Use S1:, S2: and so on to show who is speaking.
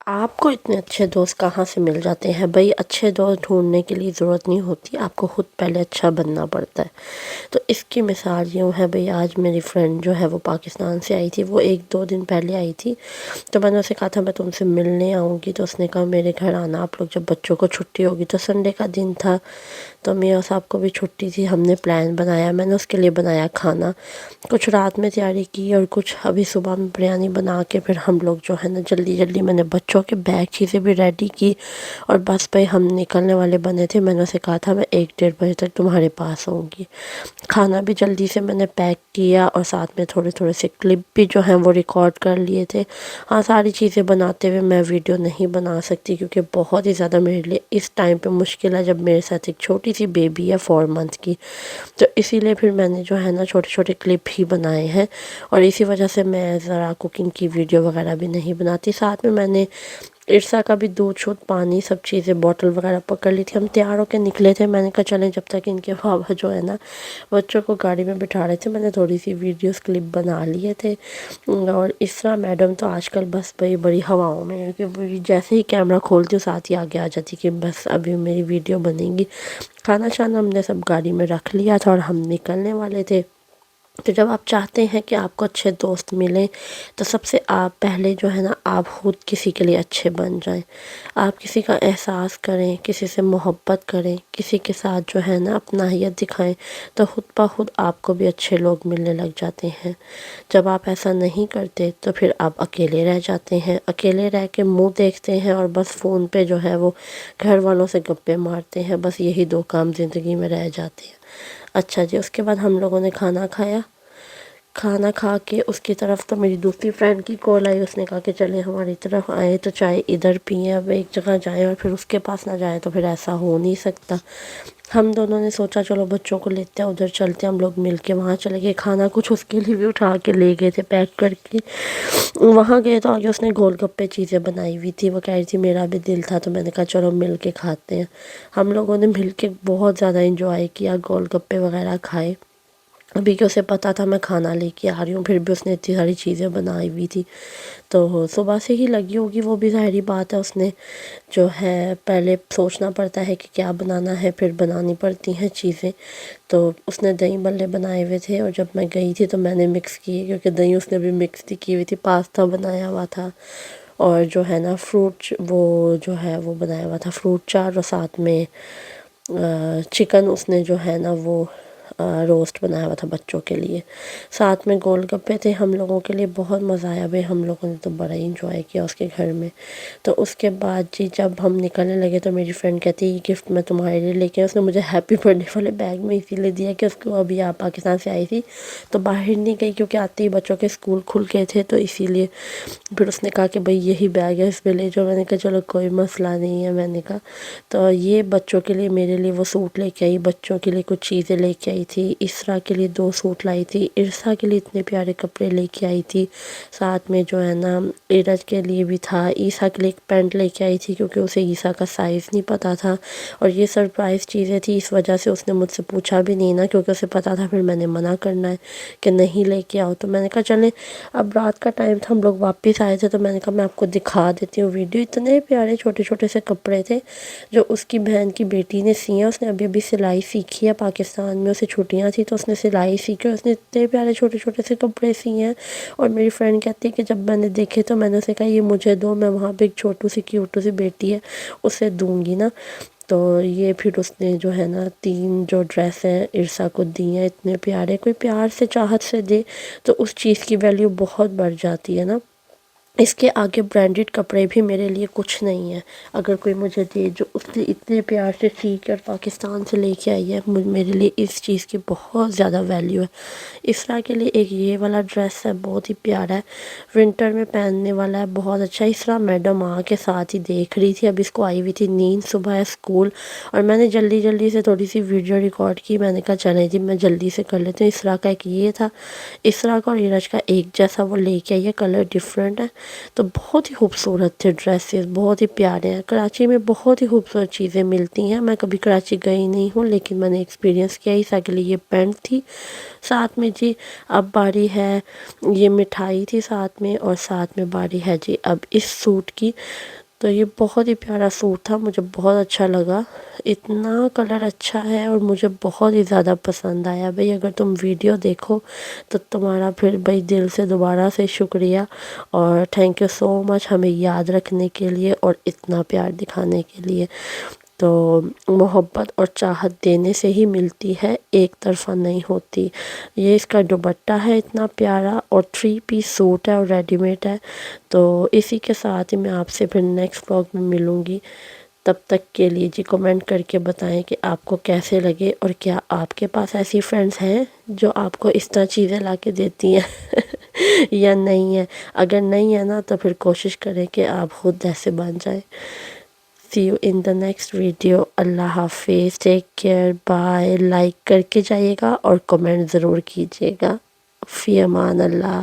S1: آپ کو اتنے اچھے دوست کہاں سے مل جاتے ہیں بھائی؟ اچھے دوست ڈھونڈنے کے لیے ضرورت نہیں ہوتی، آپ کو خود پہلے اچھا بننا پڑتا ہے۔ تو اس کی مثال یوں ہے بھئی، آج میری فرینڈ جو ہے وہ پاکستان سے آئی تھی، وہ 1-2 دن پہلے آئی تھی۔ تو میں نے اسے کہا تھا میں تم سے ملنے آؤں گی، تو اس نے کہا میرے گھر آنا آپ لوگ جب بچوں کو چھٹی ہوگی۔ تو سنڈے کا دن تھا، تو میاں صاحب کو بھی چھٹی تھی، ہم نے پلان بنایا، میں نے اس کے لیے بنایا کھانا، کچھ رات میں تیاری کی اور کچھ ابھی صبح میں بریانی بنا کے پھر ہم لوگ جو ہے نا جلدی جلدی میں نے بچوں کے بیگ چیزیں بھی ریڈی کی اور بس بھائی ہم نکلنے والے بنے تھے۔ میں نے اسے کہا تھا میں 1-1:30 بجے تک تمہارے پاس ہوں گی۔ کھانا بھی جلدی سے میں نے پیک کیا اور ساتھ میں تھوڑے تھوڑے سے کلپ بھی جو ہیں وہ ریکارڈ کر لیے تھے۔ ہاں، ساری چیزیں بناتے ہوئے میں ویڈیو نہیں بنا سکتی کیونکہ بہت ہی زیادہ میرے لیے اس ٹائم پہ مشکل ہے جب میرے ساتھ ایک چھوٹی سی بیبی ہے 4 منتھ کی۔ تو اسی لیے پھر میں نے جو ہے نا چھوٹے چھوٹے کلپ ہی بنائے ہیں اور اسی وجہ سے میں ذرا کوکنگ کی ویڈیو وغیرہ بھی نہیں بناتی۔ ساتھ میں نے ارسا کا بھی دودھ شودھ پانی سب چیزیں بوٹل وغیرہ پکڑ لی تھی۔ ہم تیار ہو کے نکلے تھے، میں نے کہا چلیں جب تک ان کے بابا جو ہے نا بچوں کو گاڑی میں بٹھا رہے تھے، میں نے تھوڑی سی ویڈیوز کلپ بنا لیے تھے۔ اور اسرا میڈم تو آج کل بس بڑی ہواؤں میں ہے کہ جیسے ہی کیمرہ کھولتی ہوں ساتھ ہی آگے آ جاتی کہ بس ابھی میری ویڈیو بنے گی۔ کھانا شانا ہم نے سب گاڑی میں رکھ لیا تھا اور ہم نکلنے والے تھے۔ تو جب آپ چاہتے ہیں کہ آپ کو اچھے دوست ملیں تو سب سے آپ پہلے جو ہے نا آپ خود کسی کے لیے اچھے بن جائیں، آپ کسی کا احساس کریں، کسی سے محبت کریں، کسی کے ساتھ جو ہے نا اپنائیت دکھائیں، تو خود بخود آپ کو بھی اچھے لوگ ملنے لگ جاتے ہیں۔ جب آپ ایسا نہیں کرتے تو پھر آپ اکیلے رہ جاتے ہیں، اکیلے رہ کے منہ دیکھتے ہیں اور بس فون پہ جو ہے وہ گھر والوں سے گپے مارتے ہیں، بس یہی 2 کام زندگی میں رہ جاتے ہیں۔ اچھا جی، اس کے بعد ہم لوگوں نے کھانا کھایا۔ کھانا کھا کے اس کی طرف تو میری دوسری فرینڈ کی کال آئی، اس نے کہا کہ چلیں ہماری طرف آئے تو چائے ادھر پئیں، اب ایک جگہ جائیں اور پھر اس کے پاس نہ جائیں تو پھر ایسا ہو نہیں سکتا۔ ہم دونوں نے سوچا چلو بچوں کو لیتے ہیں ادھر چلتے ہیں، ہم لوگ مل کے وہاں چلے گئے۔ کھانا کچھ اس کے لیے بھی اٹھا کے لے گئے تھے پیک کر کے۔ وہاں گئے تو آگے اس نے گول گپے چیزیں بنائی ہوئی تھی، وہ کہہ رہی تھی میرا بھی دل تھا، تو میں نے کہا چلو مل کے کھاتے ہیں۔ ہم لوگوں نے مل کے بہت زیادہ انجوائے کیا، گول گپے وغیرہ کھائے۔ ابھی کہ اسے پتہ تھا میں کھانا لے کے آ رہی ہوں، پھر بھی اس نے اتنی ساری چیزیں بنائی ہوئی تھی، تو صبح سے ہی لگی ہوگی وہ بھی، ظاہری بات ہے۔ اس نے جو ہے پہلے سوچنا پڑتا ہے کہ کیا بنانا ہے، پھر بنانی پڑتی ہیں چیزیں۔ تو اس نے دہی بھلے بنائے ہوئے تھے اور جب میں گئی تھی تو میں نے مکس کیے کیونکہ دہی اس نے بھی مکس تھی کی ہوئی تھی۔ پاستا بنایا ہوا تھا اور جو ہے نا فروٹ وہ جو ہے وہ بنایا ہوا تھا فروٹ چار، اور ساتھ میں چکن اس نے جو ہے نا وہ روسٹ بنایا ہوا تھا بچوں کے لیے، ساتھ میں گول گپے تھے ہم لوگوں کے لیے۔ بہت مزہ آیا بھائی، ہم لوگوں نے تو بڑا ہی انجوائے کیا اس کے گھر میں۔ تو اس کے بعد جی جب ہم نکلنے لگے تو میری فرینڈ کہتی یہ گفٹ میں تمہارے لیے لے کے، اس نے مجھے ہیپی برتھ ڈے والے بیگ میں اسی لیے دیا کہ اس کو ابھی آپ پاکستان سے آئی تھی تو باہر نہیں گئی کیونکہ آتے ہی بچوں کے اسکول کھل گئے تھے، تو اسی لیے پھر اس نے کہا کہ بھئی یہی بیگ ہے، اس میں لے جاؤ۔ میں نے کہا چلو کوئی مسئلہ نہیں ہے، میں نے کہا تو یہ بچوں کے لیے میرے لیے وہ سوٹ لے کے آئی، بچوں کے لیے کچھ چیزیں لے کے آئی تھی، اسرا کے لیے 2 سوٹ لائی تھی، ارسا کے لیے اتنے پیارے کپڑے لے کے آئی تھی، ساتھ میں جو ہے نا ایرج کے لیے بھی تھا، عیسیٰ کے لیے ایک پینٹ لے کے آئی تھی کیونکہ اسے عیسیٰ کا سائز نہیں پتہ تھا، اور یہ سرپرائز چیزیں تھی اس وجہ سے اس نے مجھ سے پوچھا بھی نہیں نا، کیونکہ اسے پتہ تھا پھر میں نے منع کرنا ہے کہ نہیں لے کے آؤ۔ تو میں نے کہا چلیں، اب رات کا ٹائم تھا، ہم لوگ واپس آئے تھے، تو میں نے کہا میں آپ کو دکھا دیتی ہوں ویڈیو۔ اتنے پیارے چھوٹے چھوٹے سے کپڑے تھے جو اس کی بہن کی بیٹی نے سی ہیں، اس نے ابھی ابھی سلائی سیکھی ہے پاکستان میں، اسے چھٹیاں تھی تو اس نے سلائی سیکھی، اس نے اتنے پیارے چھوٹے چھوٹے سے کپڑے سی ہیں۔ اور میری فرینڈ کہتی ہے کہ جب میں نے دیکھے تو میں نے اسے کہا یہ مجھے دو، میں وہاں پہ ایک چھوٹو سی کیوٹو سی بیٹی ہے اسے دوں گی نا۔ تو یہ پھر اس نے جو ہے نا 3 جو ڈریس ہیں ارسا کو دی ہیں، اتنے پیارے، کوئی پیار سے چاہت سے دے تو اس چیز کی ویلیو بہت بڑھ جاتی ہے نا۔ اس کے آگے برانڈڈ کپڑے بھی میرے لیے کچھ نہیں ہیں، اگر کوئی مجھے دے جو اس نے اتنے پیار سے سی کر پاکستان سے لے کے آئی ہے، میرے لیے اس چیز کی بہت زیادہ ویلیو ہے۔ اسرا کے لیے ایک یہ والا ڈریس ہے، بہت ہی پیارا ہے، ونٹر میں پہننے والا ہے، بہت اچھا۔ اسرا میڈم آ کے ساتھ ہی دیکھ رہی تھی، اب اس کو آئی ہوئی تھی نیند، صبح ہے اسکول، اور میں نے جلدی جلدی سے تھوڑی سی ویڈیو ریکارڈ کی، میں نے کہا چلیں جی میں جلدی سے کر لیتی ہوں۔ اسرا کا ایک یہ تھا، اسرا کا اور ایرج کا ایک جیسا وہ لے کے آئی ہے، کلر ڈیفرنٹ ہے، تو بہت ہی خوبصورت تھے ڈریسز، بہت ہی پیارے ہیں۔ کراچی میں بہت ہی خوبصورت چیزیں ملتی ہیں، میں کبھی کراچی گئی نہیں ہوں لیکن میں نے ایکسپیرینس کیا۔ اس کے لیے یہ پینٹ تھی، ساتھ میں جی اب باری ہے یہ مٹھائی تھی ساتھ میں، اور ساتھ میں باری ہے جی اب اس سوٹ کی۔ تو یہ بہت ہی پیارا سوٹ تھا، مجھے بہت اچھا لگا، اتنا کلر اچھا ہے اور مجھے بہت ہی زیادہ پسند آیا۔ بھئی اگر تم ویڈیو دیکھو تو تمہارا پھر بھئی دل سے دوبارہ سے شکریہ، اور تھینک یو سو مچ ہمیں یاد رکھنے کے لیے اور اتنا پیار دکھانے کے لیے۔ تو محبت اور چاہت دینے سے ہی ملتی ہے، ایک طرفہ نہیں ہوتی۔ یہ اس کا دوپٹہ ہے اتنا پیارا، اور 3 پیس سوٹ ہے اور ریڈی میڈ ہے۔ تو اسی کے ساتھ ہی میں آپ سے پھر نیکسٹ ولاگ میں ملوں گی، تب تک کے لیے جی کمنٹ کر کے بتائیں کہ آپ کو کیسے لگے، اور کیا آپ کے پاس ایسی فرینڈز ہیں جو آپ کو اس طرح چیزیں لا کے دیتی ہیں یا نہیں ہے۔ اگر نہیں ہے نا تو پھر کوشش کریں کہ آپ خود ایسے بن جائیں۔ See you in the next video. اللہ حافظ، ٹیک کیئر، بائے۔ لائک کر کے جائیے گا اور کمنٹ ضرور کیجیے گا۔ فی امان اللہ۔